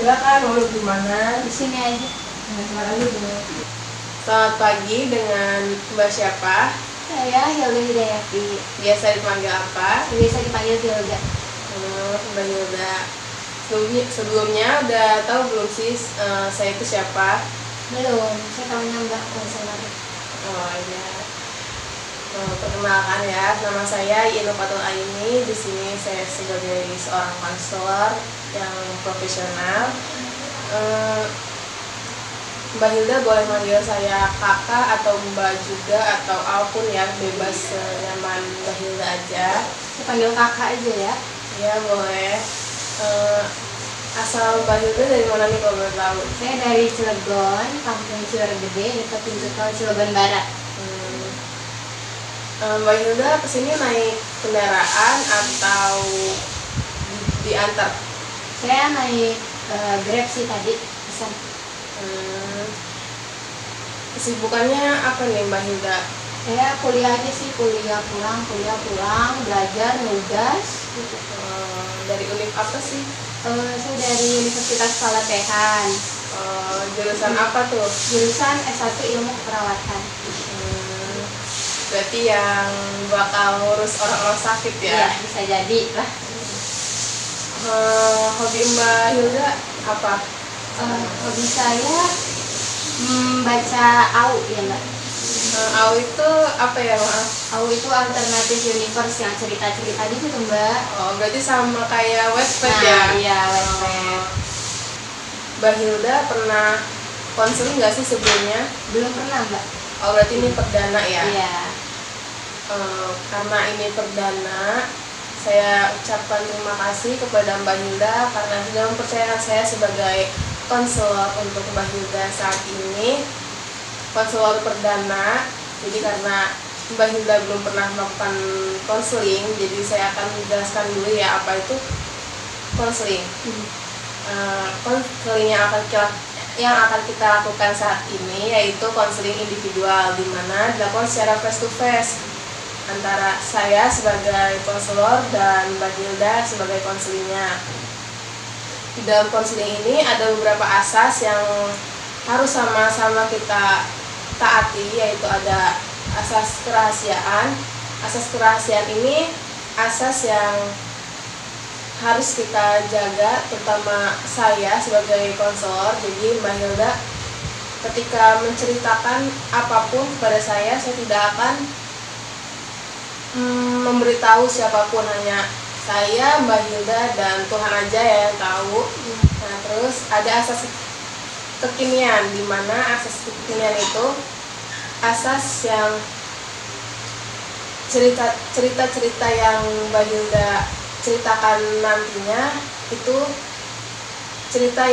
Silakan, mau duduk di mana? Di sini aja. Silakan duduk. Selamat pagi, dengan Mbak siapa? Saya Hilda Hidayati. Biasa dipanggil apa? Biasa dipanggil Hilda. Mbak Hilda. Sebelumnya udah tahu belum sih saya itu siapa? Belum, saya tahunya Mbak konselor. Oh iya. Perkenalkan ya, nama saya Inu Fatul Aini. Di sini saya sebagai seorang konselor yang profesional. Mbak Hilda boleh manggil saya kakak atau mbak juga atau apapun ya, bebas nyaman Mbak Hilda aja. Saya panggil kakak aja ya. Ya boleh. Asal Mbak Hilda dari mana nih kalau boleh tahu? Saya dari Cilegon, Kampung Ciledug, dekat pintu tol Cilegon Barat. Mbak Hilda kesini naik kendaraan atau diantar? Saya naik Grab sih tadi, pesan. Kesibukannya apa nih Mbak Hilda? Saya kuliah aja sih, kuliah pulang, belajar, nugas gitu. Dari univ apa sih? Saya dari Universitas Palatehan. Jurusan apa tuh? Jurusan S1 Ilmu Keperawatan. Berarti yang bakal ngurus orang-orang sakit ya? Iya, bisa jadi lah. Hobi Mbak Hilda apa? Hobi saya baca AU ya Mbak. AU itu apa ya, maaf? AU itu Alternative Universe yang cerita-cerita gitu Mbak. Oh, berarti sama kayak Wattpad ya? Nah, iya Wattpad. Mbak Hilda pernah konseling nggak sih sebelumnya? Belum pernah Mbak. Oh, berarti ini perdana ya? Iya. Karena ini perdana, saya ucapkan terima kasih kepada Mbak Hilda karena sudah mempercayakan saya sebagai konselor untuk Mbak Hilda saat ini, konselor perdana. Jadi karena Mbak Hilda belum pernah melakukan konseling, jadi saya akan menjelaskan dulu ya apa itu konseling. Konseling yang akan kita lakukan saat ini yaitu konseling individual, di mana dilakukan secara face to face antara saya sebagai konselor dan Mbak Hilda sebagai konselingnya. Di dalam konseling ini ada beberapa asas yang harus sama-sama kita taati, yaitu ada asas kerahasiaan. Asas kerahasiaan ini asas yang harus kita jaga, terutama saya sebagai konselor. Jadi Mbak Hilda ketika menceritakan apapun kepada saya tidak akan memberitahu siapapun, hanya saya, Mbak Hilda, dan Tuhan aja ya yang tahu. Nah, terus ada asas kekinian, di mana asas kekinian itu asas yang cerita-cerita yang Mbak Hilda ceritakan nantinya itu cerita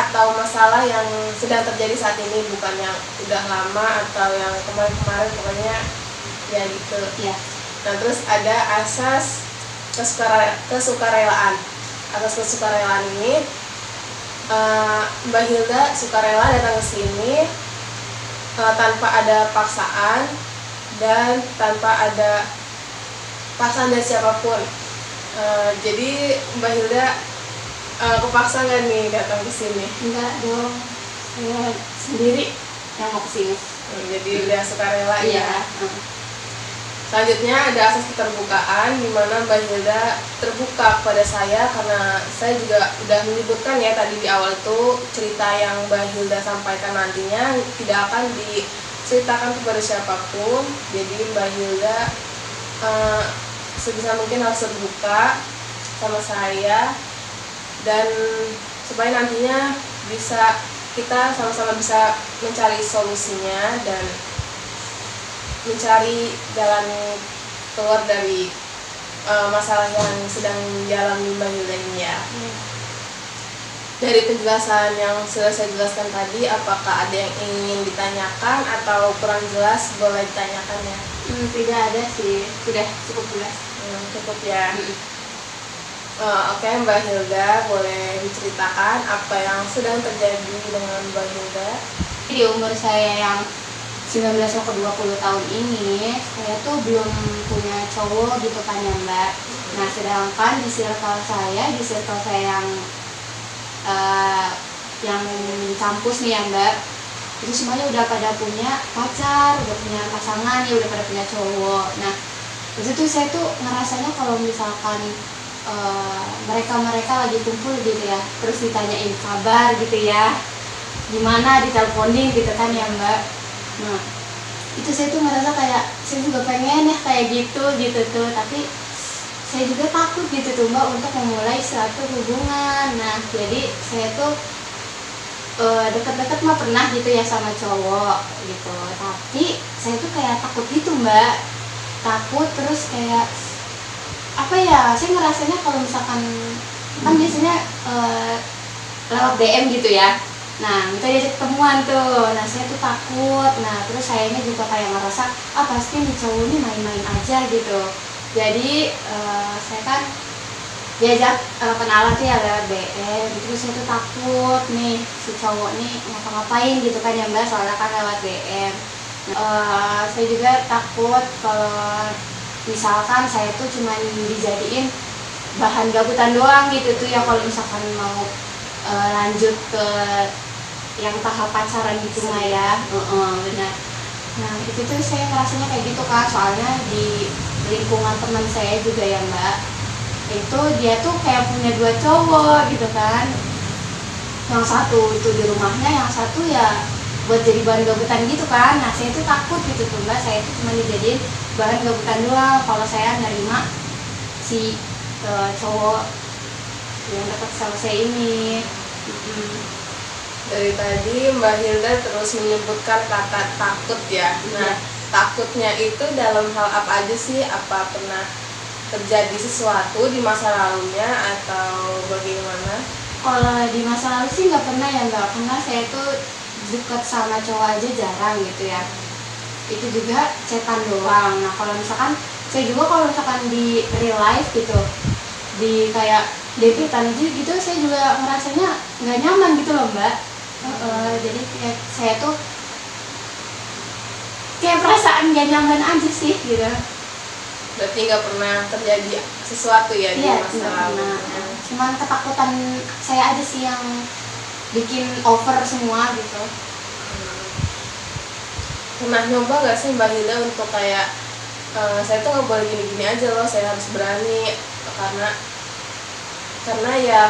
atau masalah yang sedang terjadi saat ini, bukan yang udah lama atau yang kemarin-kemarin, pokoknya ya gitu ya. Nah, terus ada asas kesukarelaan. Asas kesukarelaan ini Mbak Hilda sukarela datang ke sini tanpa ada paksaan dan tanpa ada paksaan dari siapapun. Jadi Mbak Hilda kepaksa nggak nih datang ke sini? Enggak dong, saya sendiri yang mau kesini. Jadi udah sukarela Iya. ya. Selanjutnya ada asas keterbukaan, di mana Mbak Hilda terbuka kepada saya karena saya juga udah menyebutkan ya tadi di awal itu cerita yang Mbak Hilda sampaikan nantinya tidak akan diceritakan kepada siapapun. Jadi Mbak Hilda sebisa mungkin harus terbuka sama saya, dan supaya nantinya kita sama-sama bisa mencari solusinya dan mencari jalan keluar dari masalah yang sedang dialami Mbak Hilda ini ya. Dari penjelasan yang sudah saya jelaskan tadi, apakah ada yang ingin ditanyakan atau kurang jelas? Boleh ditanyakan ya. Tidak ada sih, sudah cukup jelas. Cukup ya. Oke, Mbak Hilda, boleh diceritakan apa yang sedang terjadi dengan Mbak Hilda? Di umur saya yang 19 ke 20 tahun ini, saya tuh belum punya cowok gitu kan ya Mbak. Nah, sedangkan di circle saya yang eh, yang kampus nih ya Mbak, itu semuanya udah pada punya pacar, udah punya pasangan ya, udah pada punya cowok. Nah itu tuh saya tuh ngerasanya kalau misalkan mereka lagi kumpul gitu ya, terus ditanyain kabar gitu ya, gimana, diteleponin gitu kan ya Mbak. Nah itu saya tuh ngerasa kayak saya juga pengen ya kayak gitu tuh, tapi saya juga takut gitu tuh Mbak untuk memulai suatu hubungan. Nah jadi saya tuh deket-deket mah pernah gitu ya sama cowok gitu, tapi saya tuh kayak takut gitu Mbak, takut terus kayak apa ya, saya ngerasanya kalau misalkan kan biasanya lewat DM gitu ya, nah kita diajak ketemuan tuh, nah saya tuh takut. Nah terus sayanya juga kayak ngerasa pasti nih cowok ini main-main aja gitu, jadi saya kan diajak kenalan tuh ya lewat DM, terus saya tuh takut nih si cowok nih ngapa-ngapain gitu kan ya Mbak, soalnya kan lewat DM. Saya juga takut kalau misalkan saya tuh cuma dijadiin bahan gabutan doang gitu tuh ya, kalau misalkan mau lanjut ke yang tahap pacaran gitu mah ya. Benar. Nah itu tuh saya ngerasanya kayak gitu kan, soalnya di lingkungan teman saya juga ya Mbak, itu dia tuh kayak punya 2 cowok gitu kan, yang satu itu di rumahnya, yang satu ya buat jadi bahan gabutan gitu kan. Nah saya tuh takut gitu tuh Mbak, saya tuh cuma dijadiin bahan gabutan doang kalau saya nerima si cowok yang dekat sama saya ini. Dari tadi Mbak Hilda terus menyebutkan kata takut ya. Nah, takutnya itu dalam hal apa aja sih? Apa pernah terjadi sesuatu di masa lalunya atau bagaimana? Kalau di masa lalu sih nggak pernah ya Mbak, karena saya tuh deket sama cowok aja jarang gitu ya, itu juga chatan doang. Nah kalau misalkan saya juga kalau misalkan di real life gitu, di kayak deketan gitu, saya juga ngerasanya nggak nyaman gitu loh Mbak. Jadi kayak saya tuh kayak perasaan nggak nyaman aja sih gitu. Berarti nggak pernah terjadi sesuatu ya di masa lalu? Cuman ketakutan saya aja sih yang bikin over semua gitu. Pernah nyoba nggak sih Mbak Hilda untuk kayak saya tuh nggak boleh gini-gini aja loh, saya harus berani, karena ya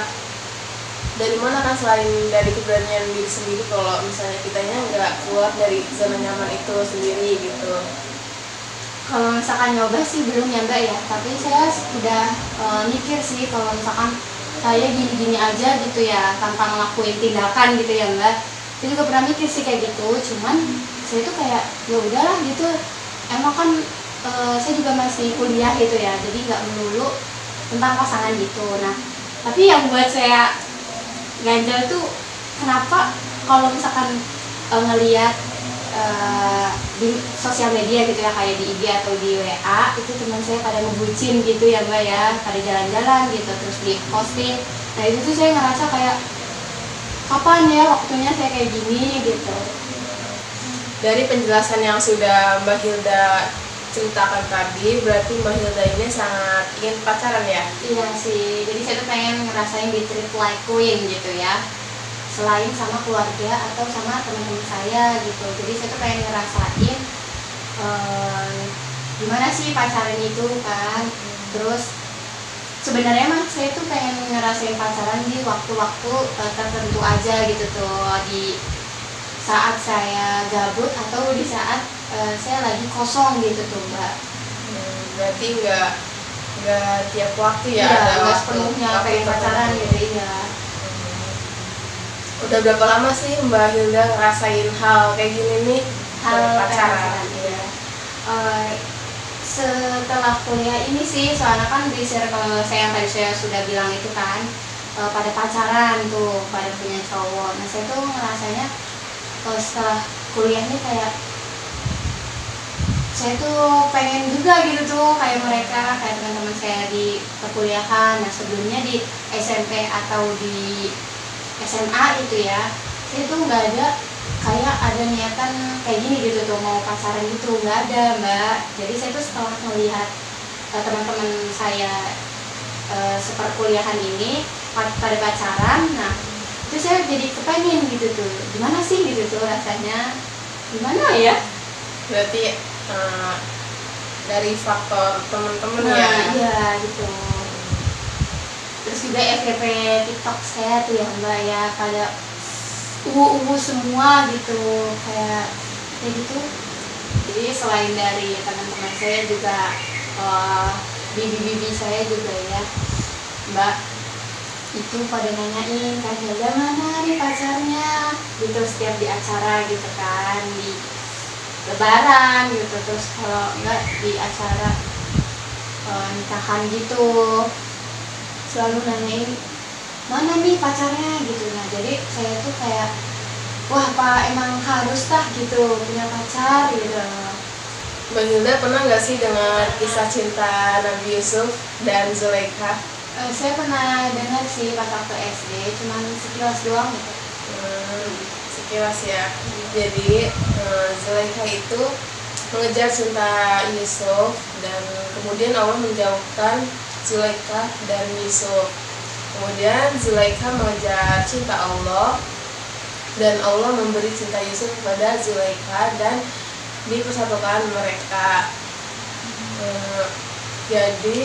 dari mana kan selain dari keberanian diri sendiri, kalau misalnya kitanya nggak keluar dari zona nyaman itu sendiri gitu. Kalau misalkan nyoba sih belum ya Mbak ya, tapi saya udah mikir sih kalau misalkan saya gini-gini aja gitu ya tanpa ngelakuin tindakan gitu ya Mbak. Saya juga pernah mikir sih kayak gitu, cuman saya tuh kayak ya udahlah gitu, emang kan saya juga masih kuliah gitu ya, jadi nggak melulu tentang pasangan gitu. Nah tapi yang buat saya ganjal tuh kenapa kalau misalkan ngelihat di sosial media gitu ya, kayak di IG atau di WA, itu teman saya pada ngebucin gitu ya Mbak ya, pada jalan-jalan gitu terus di posting. Nah itu tuh saya ngerasa kayak kapan ya waktunya saya kayak gini gitu. Dari penjelasan yang sudah Mbak Hilda ceritakan tadi, berarti Mbak Hilda ini sangat ingin pacaran ya? Iya sih, jadi saya tuh pengen ngerasain di treat like queen gitu ya, selain sama keluarga atau sama teman-teman saya gitu. Jadi saya tuh pengen ngerasain gimana sih pacaran itu kan. Terus sebenarnya mah saya tuh pengen ngerasain pacaran di waktu-waktu tertentu aja gitu tuh, di saat saya gabut atau di saat saya lagi kosong gitu tuh Mbak. Berarti nggak tiap waktu ya? Iya, ada nggak sepenuhnya pengen pacaran gitu ya. Udah berapa lama sih Mbak Hilda ngerasain hal kayak gini nih? Hal pacaran? ya. Setelah kuliah ini sih, soalnya kan di circle saya yang tadi saya sudah bilang itu kan pada pacaran tuh, pada punya cowok. Nah saya tuh ngerasanya setelah kuliah ini kayak saya tuh pengen juga gitu tuh kayak mereka, kayak teman-teman saya di perkuliahan. Nah sebelumnya di SMP atau di SMA itu ya, saya tuh nggak ada kayak ada niatan kayak gini gitu tuh mau pacaran gitu, nggak ada Mbak. Jadi saya tuh setelah melihat teman-teman saya seperkuliahan ini pada pacaran, nah itu saya jadi kepengen gitu tuh, gimana sih gitu tuh rasanya, gimana ya. Berarti dari faktor temen-temen Nah ya. iya gitu. Terus juga FYP TikTok saya tuh ya mbak ya, pada uwu semua gitu, kayak gitu. Jadi selain dari teman-teman saya juga bibi-bibi saya juga ya mbak, itu pada nanyain Kak Hilda mana nih pacarnya gitu, setiap di acara gitu kan, di lebaran gitu, terus kalau enggak di acara nikahan gitu selalu nanyain mana nih pacarnya gitu. Nah jadi saya tuh kayak wah pak emang harus tah gitu punya pacar gitu. Mbak Hilda pernah nggak sih dengar kisah cinta Nabi Yusuf dan Zulaikha? Saya pernah dengar sih pas waktu SD, cuman sekilas doang gitu. Sekilas ya. Jadi Zulaikha itu mengejar cinta Yusuf dan kemudian Allah menjauhkan Zulaikha dan Yusuf. Kemudian Zulaikha mengejar cinta Allah dan Allah memberi cinta Yusuf kepada Zulaikha dan dipersatukan mereka. Jadi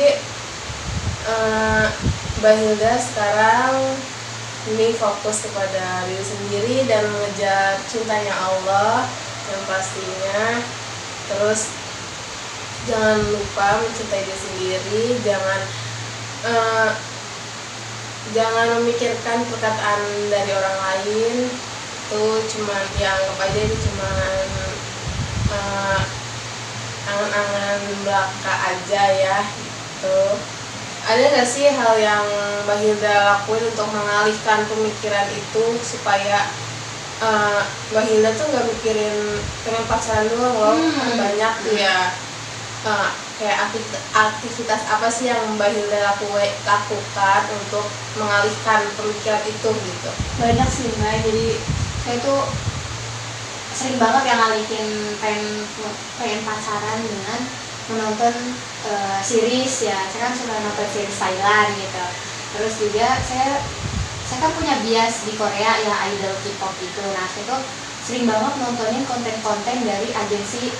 Mbak Hilda sekarang ini fokus kepada diri sendiri dan mengejar cintanya Allah yang pastinya. Terus jangan lupa mencintai diri sendiri, jangan memikirkan perkataan dari orang lain. Itu cuman ya anggap aja itu cuman angan-angan belaka aja ya gitu. Ada nggak sih hal yang Mbak Hilda lakuin untuk mengalihkan pemikiran itu supaya Mbak Hilda tuh nggak mikirin pengen pacaran doang loh, kan banyak tuh ya. Kayak aktivitas apa sih yang Mbak Hilda lakukan untuk mengalihkan pemikiran itu gitu? Banyak sih mbak, jadi saya tuh sering banget yang ngalihin pengen pacaran dengan menonton series ya. Saya kan suka nonton series Thailand gitu. Terus juga saya kan punya bias di Korea ya, idol K-pop gitu. Nah saya tuh sering banget nontonin konten-konten dari agensi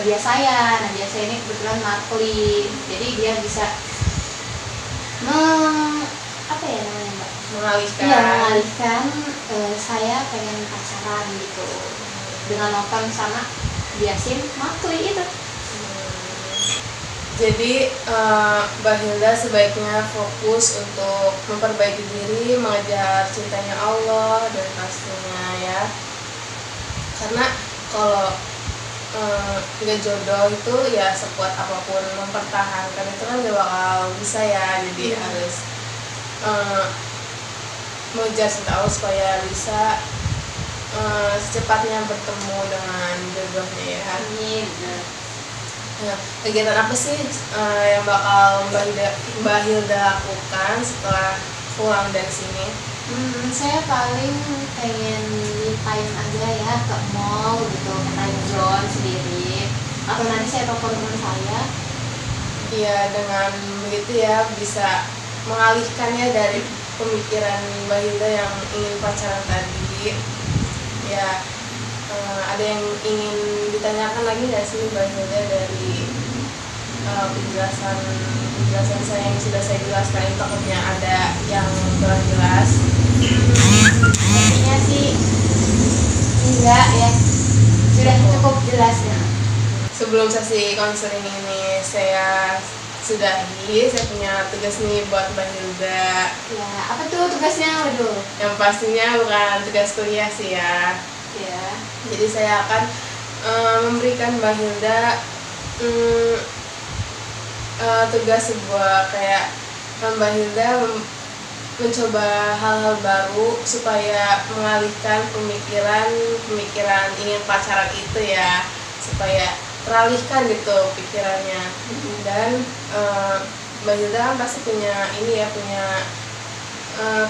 bias saya. Nah bias saya ini kebetulan Markli, jadi dia bisa apa ya namanya mbak, mengalihkan saya pengen pacaran gitu dengan nonton sama biasin Markli itu. Jadi Mbak Hilda sebaiknya fokus untuk memperbaiki diri, mengejar cintanya Allah dan pastinya ya. Karena kalau nggak jodoh itu ya sekuat apapun mempertahankan itu kan gak bakal bisa ya. Jadi harus mengejar cinta Allah supaya bisa secepatnya bertemu dengan jodohnya ya. Amin. Nah, kegiatan apa sih yang bakal Mbak Hilda lakukan setelah pulang dari sini? Saya paling pengen me time aja ya, ke mall gitu, ke time zone sendiri, atau nanti saya telepon teman saya. Iya, dengan begitu ya bisa mengalihkannya dari pemikiran Mbak Hilda yang ingin pacaran tadi. Ya, ada yang ingin ditanyakan lagi nggak sih Mbak Hilda dari penjelasan saya yang sudah saya jelaskan ini? Takutnya ada yang kurang jelas. Intinya sih enggak ya, sudah cukup jelas ya. Sebelum sesi konseling ini saya sudahi, saya punya tugas nih buat Mbak Hilda. Ya, apa tuh tugasnya? Waduh. Yang pastinya bukan tugas kuliah sih ya. Ya. Jadi saya akan memberikan Mbak Hilda tugas sebuah kayak Mbak Hilda mencoba hal-hal baru supaya mengalihkan pemikiran ingin pacaran itu ya, supaya teralihkan gitu pikirannya. Dan Mbak Hilda kan pasti punya ini ya, punya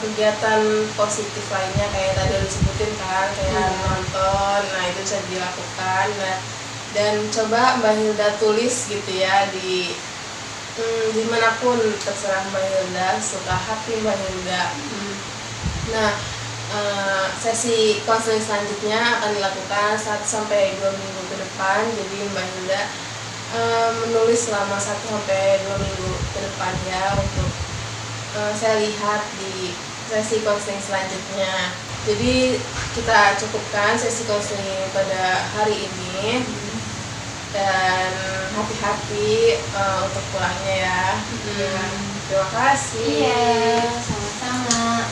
kegiatan positif lainnya kayak tadi udah disebutin kan, kayak nonton. Nah itu bisa dilakukan. Nah, dan coba Mbak Hilda tulis gitu ya di dimanapun terserah Mbak Hilda, suka hati Mbak Hilda. Nah sesi konseling selanjutnya akan dilakukan 1 sampai 2 minggu ke depan. Jadi Mbak Hilda menulis selama 1 sampai 2 minggu ke depan ya, untuk saya lihat di sesi konseling selanjutnya. Jadi kita cukupkan sesi konseling pada hari ini, dan hati-hati untuk pulangnya ya. Ya, terima kasih. Iya, sama-sama.